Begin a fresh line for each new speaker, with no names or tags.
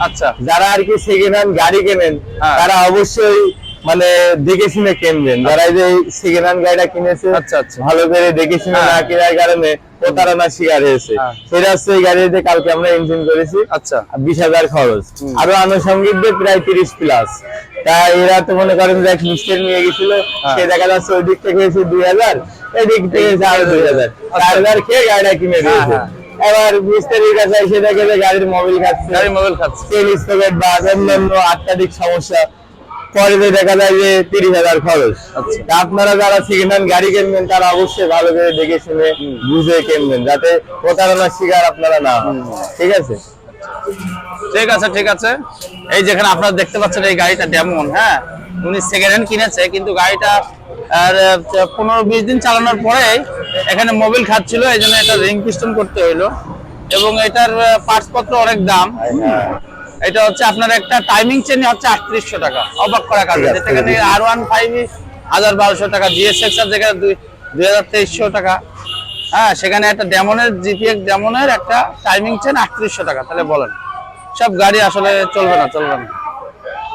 আচ্ছা,
যারা আর কি সেকেন্ড হ্যান্ড গাড়ি কেনেন তারা অবশ্যই মানে দেখে শুনে কিনবেন। যারা এই যে সেকেন্ড হ্যান্ড গাড়িটা কিনেছে
আচ্ছা, আচ্ছা।
ভালো করে দেখে শুনে না কেনার কারণে প্রতারণার শিকার হয়েছে। সেটা হচ্ছে এই গাড়িতে কালকে আমরা ইঞ্জিন করেছি।
আচ্ছা,
20,000 খরচ, আরো আনুষঙ্গিক দিয়ে প্রায় 30 প্লাস। তা এরা তো মনে করেন যে এক মিস্ত্রি নিয়ে গেছিল, সে দেখা যাচ্ছে ওই দিক থেকে এসে 2,000, এদিক থেকে এসে আরো 2,000, 4,000 খেয়ে গাড়িটা কিনে দিয়েছে। এবার মিস্ত্রির কাছে এসে দেখে যে গাড়ির মোবিল খাচ্ছে, তেল স্পকেট বা অন্যান্য আত্মাধিক সমস্যা। পরে দেখা যায় যে 30,000 খরচ। তা আপনারা যারা সেকেন্ড হ্যান্ড গাড়ি কিনবেন তারা অবশ্যই ভালো করে দেখে শুনে বুঝে কিনবেন, যাতে প্রতারণার শিকার আপনারা না হন। ঠিক আছে,
ঠিক আছে, ঠিক আছে। এই যেখানে আপনারা দেখতে পাচ্ছেন এই গাড়িটা ডেমন, হ্যাঁ, উনি সেকেন্ড হ্যান্ড কিনেছে, কিন্তু গাড়িটা আর 15-20 দিন চালানোর পরে এখানে মোবিল খাচ্ছিল, এই জন্য এটা রিং পিস্টন করতে হইলো। এবং এটার পার্টস পত্র অনেক দাম। এটা হচ্ছে আপনার একটা টাইমিং চেন হচ্ছে 3800 টাকা, অবাক করা কাজ। যেখানে R15 1200 টাকা, GSX যেখানে 2300 টাকা, হ্যাঁ, সেখানে একটা ডেমনের GTX ডেমনের একটা টাইমিং চেন 3800 টাকা। তাহলে বলেন, সব গাড়ি আসলে চলবে না।